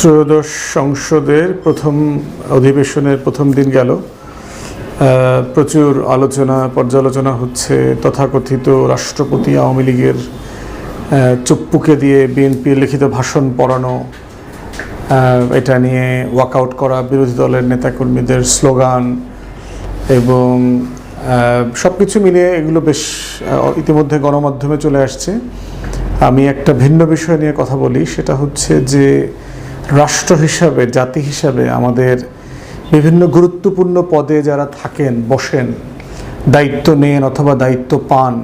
ত্রয়োদশ সংসদের প্রথম অধিবেশনের প্রথম দিন গেল। প্রচুর পর্যালোচনা হচ্ছে তথাকথিত রাষ্ট্রপতি আওয়ামী লীগের চুপ্পুকে দিয়ে বিএনপির লিখিত ভাষণ পড়ানো, এটা নিয়ে ওয়াকআউট করা বিরোধী দলের নেতাকর্মীদের স্লোগান এবং সব কিছু মিলিয়ে এগুলো বেশ ইতিমধ্যে গণমাধ্যমে চলে আসছে। আমি একটা ভিন্ন বিষয় নিয়ে কথা বলি, সেটা হচ্ছে যে রাষ্ট্র হিসাবে, জাতি হিসাবে আমাদের বিভিন্ন গুরুত্বপূর্ণ পদে যারা থাকেন, বসেন, দায়িত্ব নেন অথবা দায়িত্ব পান,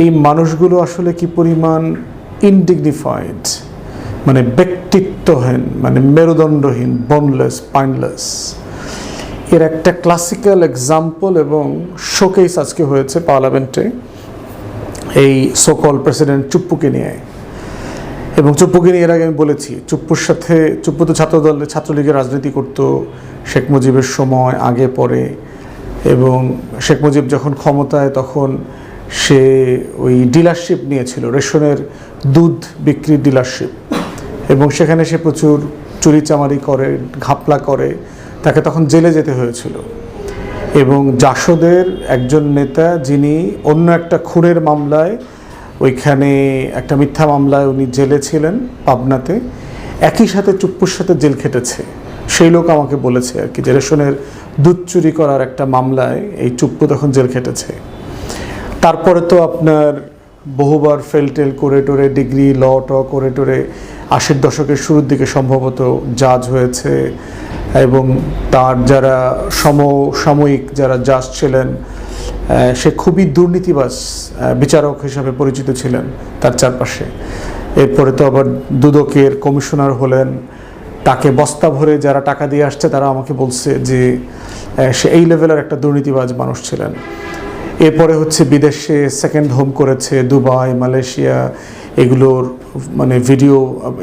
এই মানুষগুলো আসলে কি পরিমাণ ইনডিগনিফাইড, মানে ব্যক্তিত্বহীন, মানে মেরুদণ্ডহীন, বোনলেস, স্পাইনলেস। এর একটা ক্লাসিক্যাল এক্সাম্পল এবং শোকেস আজকে হয়েছে পার্লামেন্টে এই সোকল প্রেসিডেন্ট চুপ্পুকে নিয়ে। এবং চুপ্পুকে নিয়ে এর আগে আমি বলেছি, চুপ্পু তো ছাত্রলীগের রাজনীতি করতো শেখ মুজিবের সময়, আগে পরে। এবং শেখ মুজিব যখন ক্ষমতায়, তখন সে ওই ডিলারশিপ নিয়েছিল, রেশনের দুধ বিক্রির ডিলারশিপ, এবং সেখানে সে প্রচুর চুরিচামারি করে, ঘাপলা করে, তাকে তখন জেলে যেতে হয়েছিল। এবং জাসদের একজন নেতা, যিনি অন্য একটা খুনের মামলায়, ওইখানে একটা মিথ্যা মামলায় উনি জেলে ছিলেন পাবনাতে, একই সাথে চুপ্পুর সাথে জেল খেটেছে, সেই লোক আমাকে বলেছে আর কি, যে রেশনের দুধ চুরি করার একটা মামলায় এই চুপ্পু তখন জেল খেটেছে। তারপরে তো আপনার বহুবার ফেলটেল করে টোরে, ডিগ্রি ল করে টোরে 80-র দশকের শুরুর দিকে সম্ভবত জাজ হয়েছে। এবং তার যারা সমসাময়িক যারা জাজ ছিলেন, সে খুবই দুর্নীতিবাজ বিচারক হিসাবে পরিচিত ছিলেন তার চারপাশে। এরপরে তো আবার দুদকের কমিশনার হলেন। তাকে বস্তা ভরে যারা টাকা দিয়ে আসছে তারা আমাকে বলছে যে সে এই লেভেলের একটা দুর্নীতিবাজ মানুষ ছিলেন। এরপরে হচ্ছে বিদেশে সেকেন্ড হোম করেছে, দুবাই, মালয়েশিয়া, এগুলোর মানে ভিডিও,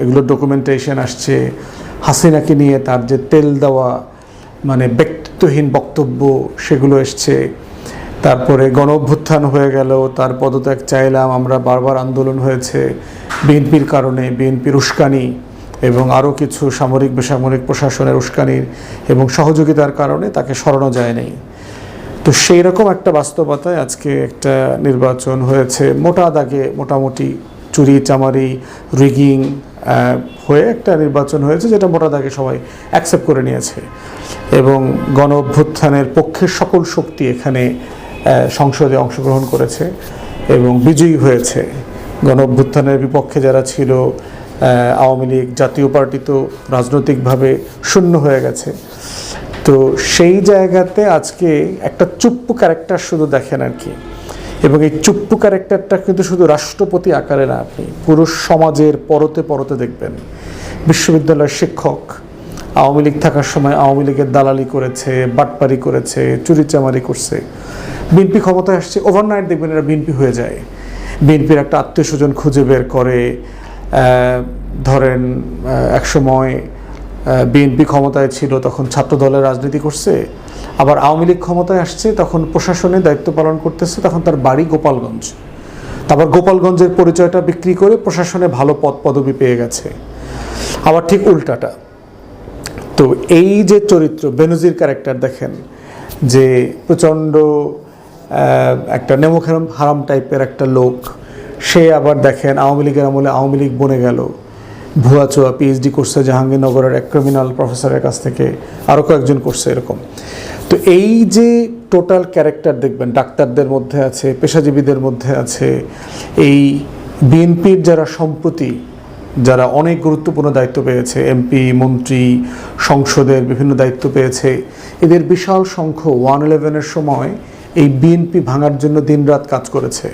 এগুলোর ডকুমেন্টেশন আসছে। হাসিনাকে নিয়ে তার যে তেল দেওয়া, মানে ব্যক্তিত্বহীন বক্তব্য, সেগুলো এসছে। তারপরে গণ অভ্যুত্থান হয়ে গেল, তার পদত্যাগ চাইলাম আমরা, বারবার আন্দোলন হয়েছে বিএনপির কারণে, বিএনপির উস্কানি এবং আরও কিছু সামরিক বেসামরিক প্রশাসনের উস্কানির এবং সহযোগিতার কারণে তাকে সরানো যায়নি। তো সেই রকম একটা বাস্তবতায় আজকে একটা নির্বাচন হয়েছে, মোটা দাগে মোটামুটি চুরি চামারি রিগিং হয়ে একটা নির্বাচন হয়েছে, যেটা মোটা দাগে সবাই অ্যাকসেপ্ট করে নিয়েছে। এবং গণ অভ্যুত্থানের পক্ষের সকল শক্তি এখানে সংসদে অংশগ্রহণ করেছে এবং বিজয়ী হয়েছে। গণ অভ্যুত্থানের বিপক্ষে যারা ছিল, আওয়ামী লীগ, জাতীয় পার্টি তো রাজনৈতিকভাবে শূন্য হয়ে গেছে। তো সেই জায়গাতে আজকে একটা চুপ্পু ক্যারেক্টার শুধু দেখেন আর কি। এবং এই চুপ্পু ক্যারেক্টারটা কিন্তু শুধু রাষ্ট্রপতি আকারে না, আপনি পুরো সমাজের পরতে পরতে দেখবেন। বিশ্ববিদ্যালয়ের শিক্ষক আওয়ামী লীগ থাকার সময় আওয়ামী লীগের দালালি করেছে, বাটপারি করেছে, চুরিচামারি করছে। বিএনপি ক্ষমতায় আসছে, ওভারনাইট দেখবেন এরা বিএনপি হয়ে যায়। বিএনপির একটা আত্মীয় স্বজন খুঁজে বের করে। ধরেন একসময় বিএনপি ক্ষমতায় ছিল, তখন ছাত্র দলের রাজনীতি করছে। আবার আওয়ামী লীগ ক্ষমতায় আসছে, তখন প্রশাসনে দায়িত্ব পালন করতেছে, তখন তার বাড়ি গোপালগঞ্জ। তারপর গোপালগঞ্জের পরিচয়টা বিক্রি করে প্রশাসনে ভালো পদবি পেয়ে গেছে। আবার ঠিক উল্টাটা। তো এই যে চরিত্র, বেনজির ক্যারেক্টার দেখেন, যে প্রচণ্ড একটা নেমোখারাম হারাম টাইপের একটা লোক, সে আবার দেখেন আওয়ামী লীগের আমলে আওয়ামী লীগ বনে গেল, ভুয়া চোয়া পিএইচডি করছে জাহাঙ্গীরনগরের এক ক্রিমিনাল প্রফেসরের কাছ থেকে, আরও কয়েকজন করছে এরকম। তো এই যে টোটাল ক্যারেক্টার দেখবেন, ডাক্তারদের মধ্যে আছে, পেশাজীবীদের মধ্যে আছে, এই বিএনপির যারা সম্প্রতি যারা অনেক গুরুত্বপূর্ণ দায়িত্ব পেয়েছে, এমপি, মন্ত্রী, সংসদের বিভিন্ন দায়িত্ব পেয়েছে, এদের বিশাল সংখ্য 1/11-এর সময় এই বিএনপি ভাঙার জন্য দিনরাত কাজ করেছে।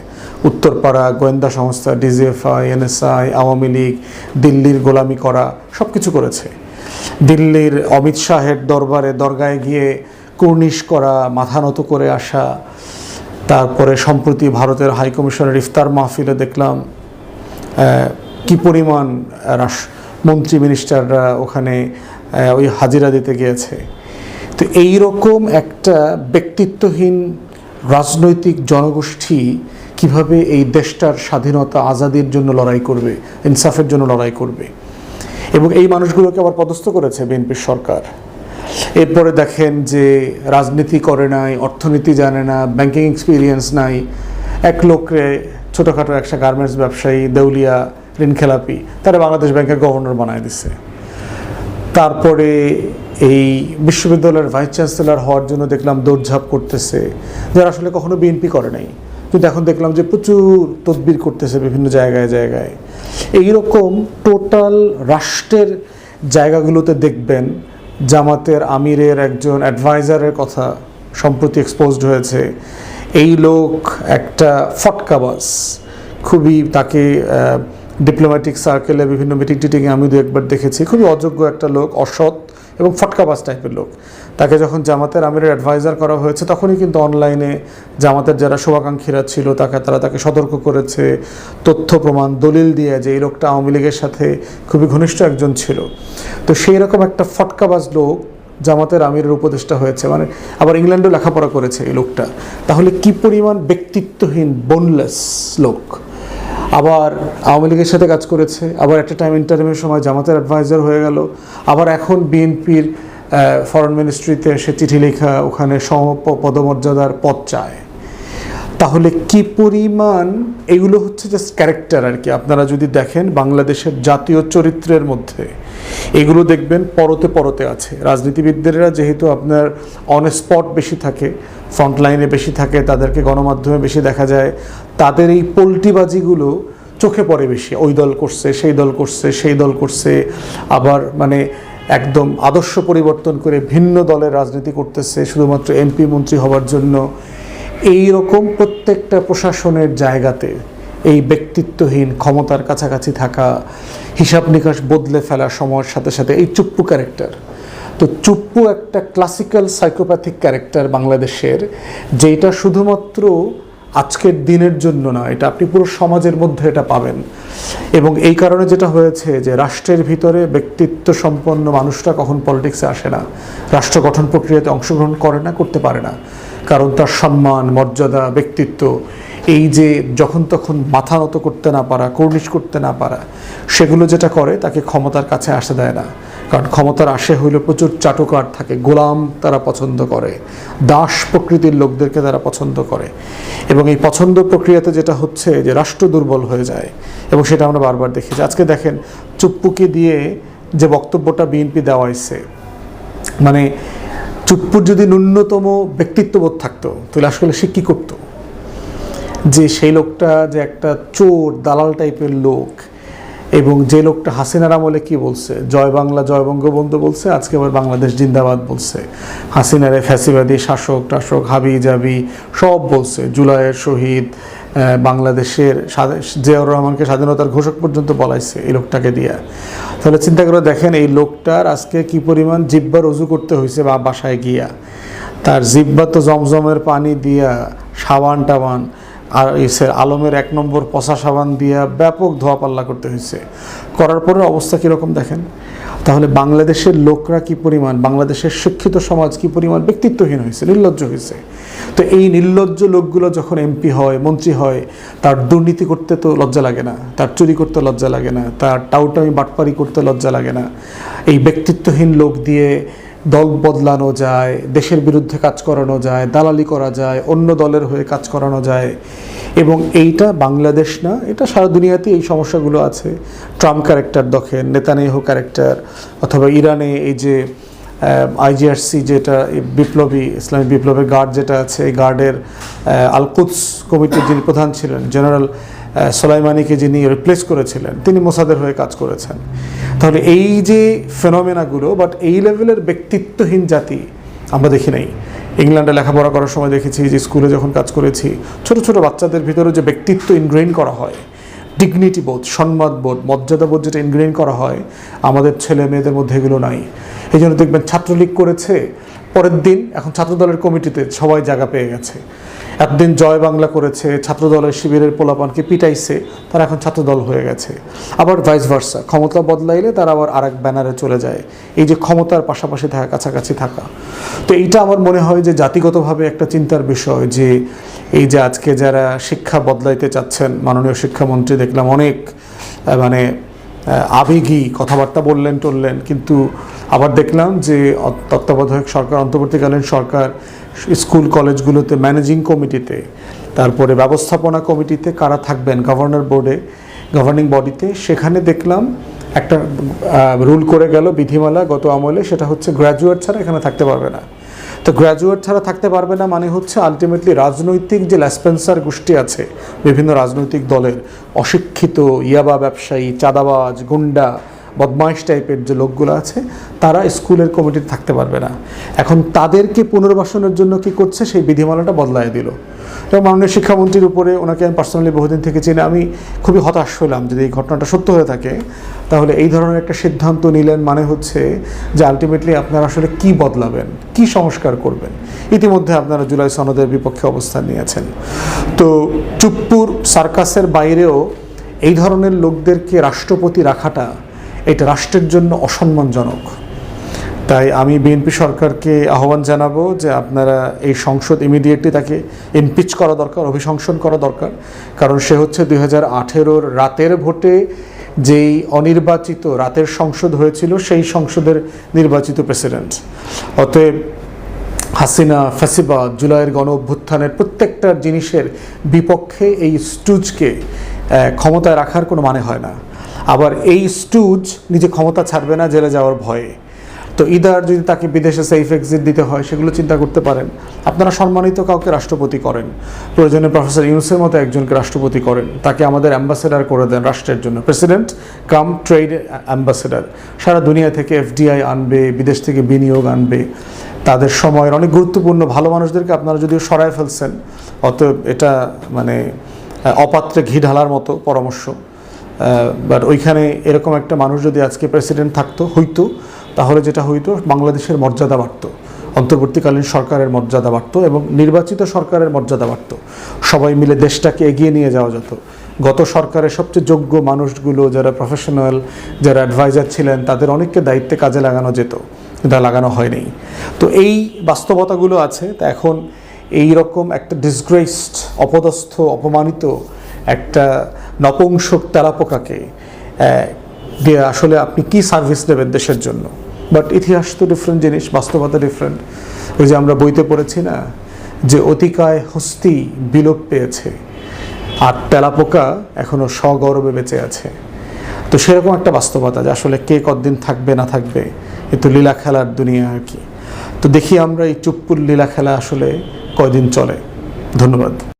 উত্তরপাড়া, গোয়েন্দা সংস্থা, ডিজিএফআই, এনএসআই, আওয়ামী লীগ, দিল্লির গোলামি করা, সব কিছু করেছে। দিল্লির অমিত শাহের দরগায় গিয়ে কুর্নিশ করা, মাথা নত করে আসা। তারপরে সম্প্রতি ভারতের হাইকমিশনের ইফতার মাহফিলে দেখলাম কি পরিমাণ মন্ত্রী মিনিস্টাররা ওখানে ওই হাজিরা দিতে গিয়েছে। তো এই রকম একটা ব্যক্তিত্বহীন রাজনৈতিক জনগোষ্ঠী কিভাবে এই দেশটার স্বাধীনতা আজাদির জন্য লড়াই করবে, ইনসাফের জন্য লড়াই করবে, এবং এই মানুষগুলোকে আবার পদস্থ করেছে বিএনপির সরকার। এরপরে দেখেন যে রাজনীতি করে নাই, অর্থনীতি জানে না, ব্যাংকিং এক্সপিরিয়েন্স নাই, এক লোককে ছোটোখাটো একটা গার্মেন্টস ব্যবসায়ী, দেউলিয়া, ঋণখেলাপি, তারা বাংলাদেশ ব্যাংকের গভর্নর বানায় দিছে। তারপরে এই বিশ্ববিদ্যালয়ের ভাইস চ্যান্সেলর হওয়ার জন্য দেখলাম দৌড়ঝাঁপ করতেছে, যারা আসলে কখনো বিএনপি করে নাই, কিন্তু এখন দেখলাম যে প্রচুর তদবির করতেছে বিভিন্ন জায়গায় জায়গায়। এইরকম টোটাল রাষ্ট্রের জায়গাগুলোতে দেখবেন জামাতের আমিরের একজন অ্যাডভাইজারের কথা সম্প্রতি এক্সপোজড হয়েছে। এই লোক একটা ফটকাবাজ, খুবই তাকে ডিপ্লোম্যাটিক সার্কেলে বিভিন্ন মিটিং টিটিংয়ে আমি দু একবার দেখেছি, খুবই অযোগ্য একটা লোক, অসৎ এবং ফটকাবাজ টাইপের লোক। তাকে যখন জামাতের আমিরের অ্যাডভাইজার করা হয়েছে তখনই কিন্তু অনলাইনে জামাতের যারা শুভাকাঙ্ক্ষীরা ছিল তাকে সতর্ক করেছে, তথ্য প্রমাণ দলিল দিয়ে যে এই লোকটা আওয়ামী লীগের সাথে খুবই ঘনিষ্ঠ একজন ছিল। তো সেই রকম একটা ফটকাবাজ লোক জামাতের আমিরের উপদেষ্টা হয়েছে, মানে আবার ইংল্যান্ডেও লেখাপড়া করেছে এই লোকটা। তাহলে কি পরিমাণ ব্যক্তিত্বহীন, বোনলেস লোক। আবার আওয়ামী লীগের সাথে কাজ করেছে, আবার একটা টাইম ইন্টারিমের সময় জামাতের অ্যাডভাইজার হয়ে গেল, আবার এখন বিএনপির ফরেন মিনিস্ট্রিতে সে চিঠি লেখা, ওখানে পদমর্যাদার পদ চায়। তাহলে কি পরিমাণ, এগুলো হচ্ছে জাস্ট ক্যারেক্টার আর কি। আপনারা যদি দেখেন বাংলাদেশের জাতীয় চরিত্রের মধ্যে এগুলো দেখবেন পরতে পরতে আছে। রাজনীতিবিদদেরা যেহেতু আপনার অন স্পট বেশি থাকে, ফ্রন্টলাইনে বেশি থাকে, তাদেরকে গণমাধ্যমে বেশি দেখা যায়, তাদের এই পোল্টিবাজিগুলো চোখে পড়ে বেশি। ওই দল করছে, সেই দল করছে, সেই দল করছে, আবার মানে একদম আদর্শ পরিবর্তন করে ভিন্ন দলের রাজনীতি করতেছে শুধুমাত্র এমপি মন্ত্রী হওয়ার জন্য। এই রকম প্রত্যেকটা প্রশাসনের জায়গাতে এই ব্যক্তিত্বহীন, ক্ষমতার কাছাকাছি থাকা, হিসাব নিকাশ বদলে ফেলার সময়ের সাথে সাথে এই চুপ্পু ক্যারেক্টার। তো চুপ্পু একটা ক্লাসিক্যাল সাইকোপ্যাথিক ক্যারেক্টার বাংলাদেশের, যেটা শুধুমাত্র আজকের দিনের জন্য না, এটা আপনি পুরো সমাজের মধ্যে এটা পাবেন। এবং এই কারণে যেটা হয়েছে যে রাষ্ট্রের ভিতরে ব্যক্তিত্ব সম্পন্ন মানুষরা কখন পলিটিক্সে আসে না, রাষ্ট্র গঠন প্রক্রিয়াতে অংশগ্রহণ করে না, করতে পারে না। কারণ তার সম্মান, মর্যাদা, ব্যক্তিত্ব, এই যে যখন তখন মাথা নত করতে না পারা, কর্নিশ করতে না পারা, সেগুলো যেটা করে তাকে ক্ষমতার কাছে আসতে দেয় না। কারণ ক্ষমতার আসে হইলে প্রচুর চাটুকার থাকে, গোলাম তারা পছন্দ করে, দাস প্রকৃতির লোকদেরকে তারা পছন্দ করে। এবং এই পছন্দ প্রক্রিয়াতে যেটা হচ্ছে যে রাষ্ট্র দুর্বল হয়ে যায়, এবং সেটা আমরা বারবার দেখেছি। আজকে দেখেন চুপ্পুকে দিয়ে যে বক্তব্যটা বিএনপি দেওয়া হয়েছে, মানে চুপ্পুর যদি ন্যূনতম ব্যক্তিত্ববোধ থাকতো তাহলে আসলে সে কী করতো? যে সেই লোকটা যে একটা চোর দালাল টাইপের লোক, এবং যে লোকটা হাসিনার আমলে কি বলছে, জয় বাংলা জয় বঙ্গবন্ধু বলছে, আজকে আবার বাংলাদেশ জিন্দাবাদ বলছে, হাসিনারে ফ্যাসিবাদী শাসক টাসক হাবি জাবি সব বলছে, জুলাইয়ের শহীদ, বাংলাদেশের জিয়াউর রহমানকে স্বাধীনতার ঘোষক পর্যন্ত বলাইছে এই লোকটাকে দিয়া। তাহলে চিন্তা করে দেখেন এই লোকটার আজকে কি পরিমাণ জিব্বা রুজু করতে হয়েছে বা বাসায় গিয়া, তার জিব্বা তো জমজমের পানি দিয়া, সাবান টাবান আর এসের আলমের 1 নম্বর পচা সাবান দিয়া ব্যাপক ধোয়া পাল্লা করতে হয়েছে। করার পরে অবস্থা কীরকম দেখেন। তাহলে বাংলাদেশের লোকরা কি পরিমাণ, বাংলাদেশের শিক্ষিত সমাজ কি পরিমাণ ব্যক্তিত্বহীন হয়েছে, নির্লজ্জ হয়েছে। তো এই নির্লজ্জ লোকগুলো যখন এমপি হয়, মন্ত্রী হয়, তার দুর্নীতি করতে তো লজ্জা লাগে না, তার চুরি করতে লজ্জা লাগে না, তার টাউটামি বাটপারি করতে লজ্জা লাগে না। এই ব্যক্তিত্বহীন লোক দিয়ে দল বদলানো যায়, দেশের বিরুদ্ধে কাজ করানো যায়, দালালি করা যায়, অন্য দলের হয়ে কাজ করানো যায়। এবং এইটা বাংলাদেশ না, এটা সারা দুনিয়াতে এই সমস্যাগুলো আছে। ট্রাম্প ক্যারেক্টার দেখেন, নেতানিয়াহু ক্যারেক্টার, অথবা ইরানে এই যে আইজিআরসি যেটা বিপ্লবী ইসলামী বিপ্লবের গার্ড যেটা আছে, এই গার্ডের আল কুদস কমিটির যিনি প্রধান ছিলেন জেনারেল সোলাইমানিকে যিনি রিপ্লেস করেছিলেন, তিনি মোসাদের হয়ে কাজ করেছেন। তাহলে এই যে ফেনোমেনাগুলো, বাট এই লেভেলের ব্যক্তিত্বহীন জাতি আমরা দেখি নাই। ইংল্যান্ডে লেখাপড়া করার সময় দেখেছি যে স্কুলে যখন কাজ করেছি, ছোট ছোট বাচ্চাদের ভিতরে যে ব্যক্তিত্ব ইনগ্রেইন করা হয়, ডিগনিটি বোধ, সম্মানবোধ, মর্যাদাবোধ যেটা ইনগ্রেইন করা হয়, আমাদের ছেলে মেয়েদের মধ্যে এগুলো নাই। এই জন্য দেখবেন ছাত্রলীগ করেছে, পরের দিন এখন ছাত্রদলের কমিটিতে সবাই জায়গা পেয়ে গেছে। একদিন জয় বাংলা করেছে, ছাত্রদলের শিবিরের পোলাপানকে পিটাইছে, তারা এখন ছাত্রদল হয়ে গেছে। আবার ভাইস ভার্সা, ক্ষমতা বদলাইলে তারা আবার আরেক ব্যানারে চলে যায়। এই যে ক্ষমতার পাশাপাশি থাকা, কাছাকাছি থাকা, তো এইটা আমার মনে হয় যে জাতিগতভাবে একটা চিন্তার বিষয়। যে এই যে আজকে যারা শিক্ষা বদলাইতে চাচ্ছেন, মাননীয় শিক্ষামন্ত্রী দেখলাম অনেক মানে আবেগী কথাবার্তা বললেন টললেন, কিন্তু আবার দেখলাম যে তত্ত্বাবধায়ক সরকার, অন্তর্বর্তীকালীন সরকার স্কুল কলেজগুলোতে ম্যানেজিং কমিটিতে, তারপরে ব্যবস্থাপনা কমিটিতে কারা থাকবেন, গভর্নর বোর্ডে, গভর্নিং বডিতে, সেখানে দেখলাম একটা রুল করে গেল বিধিমালা গত আমলে, সেটা হচ্ছে গ্র্যাজুয়েট ছাড়া এখানে থাকতে পারবে না। তো গ্র্যাজুয়েট ছাড়া থাকতে পারবে না মানে হচ্ছে আলটিমেটলি রাজনৈতিক যে ল্যাসপেন্সার গোষ্ঠী আছে বিভিন্ন রাজনৈতিক দলের, অশিক্ষিত ইয়াবা ব্যবসায়ী, চাঁদাবাজ, গুন্ডা, বদমাইশ টাইপের যে লোকগুলো আছে, তারা স্কুলের কমিটিতে থাকতে পারবে না। এখন তাদেরকে পুনর্বাসনের জন্য কি করছে, সেই বিধিমালাটা বদলায় দিল। এবং মাননীয় শিক্ষামন্ত্রীর উপরে, ওনাকে আমি পার্সোনালি বহুদিন থেকে চিনি, আমি খুবই হতাশ হলাম যদি এই ঘটনাটা সত্য হয়ে থাকে, তাহলে এই ধরনের একটা সিদ্ধান্ত নিলেন মানে হচ্ছে যে আলটিমেটলি আপনারা আসলে কি বদলাবেন, কি সংস্কার করবেন। ইতিমধ্যে আপনারা জুলাই সনদের বিপক্ষে অবস্থান নিয়েছেন। তো চুপ্পুর সার্কাসের বাইরেও এই ধরনের লোকদেরকে রাষ্ট্রপতি রাখাটা, এটা রাষ্ট্রের জন্য অসম্মানজনক। তাই আমি বিএনপি সরকারকে আহ্বান জানাবো যে আপনারা এই সংসদ ইমিডিয়েটলি তাকে ইমপিচ করা দরকার, অভিশংসন করা দরকার। কারণ সে হচ্ছে 2018-র রাতের ভোটে যেই অনির্বাচিত রাতের সংসদ হয়েছিল, সেই সংসদের নির্বাচিত প্রেসিডেন্ট। অতএব হাসিনা, ফ্যাসিবাদ, জুলাইয়ের গণ অভ্যুত্থানের প্রত্যেকটা জিনিসের বিপক্ষে এই স্টুজকে ক্ষমতায় রাখার কোনো মানে হয় না। আবার এই স্টুজ নিজে ক্ষমতা ছাড়বে না জেলে যাওয়ার ভয়ে। তো ইদার যদি তাকে বিদেশে সেফ এক্সিট দিতে হয়, সেগুলো চিন্তা করতে পারেন। আপনারা সম্মানিত কাউকে রাষ্ট্রপতি করেন, প্রয়োজনে প্রফেসর ইউনূসের মতো একজনকে রাষ্ট্রপতি করেন, তাকে আমাদের অ্যাম্বাসেডার করে দেন রাষ্ট্রের জন্য, প্রেসিডেন্ট কাম ট্রেড অ্যাম্বাসেডার। সারা দুনিয়া থেকে এফডিআই আনবে, বিদেশ থেকে বিনিয়োগ আনবে, তাদের সময়ের অনেক গুরুত্বপূর্ণ ভালো মানুষদেরকে আপনারা যদিও সরায় ফেলছেন। অতএব এটা মানে অপাত্রে ঘি ঢালার মতো পরামর্শ। বাট ওইখানে এরকম একটা মানুষ যদি আজকে প্রেসিডেন্ট হইতো, তাহলে যেটা হইতো, বাংলাদেশের মর্যাদা বাড়ত, অন্তর্বর্তীকালীন সরকারের মর্যাদা বাড়ত এবং নির্বাচিত সরকারের মর্যাদা বাড়ত। সবাই মিলে দেশটাকে এগিয়ে নিয়ে যাওয়া যেত। গত সরকারের সবচেয়ে যোগ্য মানুষগুলো, যারা প্রফেশনাল, যারা অ্যাডভাইজার ছিলেন, তাদের অনেককে দায়িত্বে কাজে লাগানো যেত, এটা লাগানো হয়নি। তো এই বাস্তবতাগুলো আছে। তা এখন এই রকম একটা ডিসগ্রেসড, অপদস্থ, অপমানিত একটা নপুংসক তেলাপোকাকে দিয়ে আসলে আপনি কি সার্ভিস দেবেন দেশের জন্য? বাট ইতিহাস তো ডিফারেন্ট জিনিস, বাস্তবতা ডিফারেন্ট। ওই যে আমরা বইতে পড়েছি না, যে অতিকায় হস্তি বিলোপ পেয়েছে আর তেলাপোকা এখনো সগৌরবে বেঁচে আছে। তো সেরকম একটা বাস্তবতা যে আসলে কে কতদিন থাকবে না থাকবে, এ তো লীলা খেলার দুনিয়া আর কি। তো দেখি আমরা এই চুপ্পুর লীলা খেলা আসলে কয়দিন চলে। ধন্যবাদ।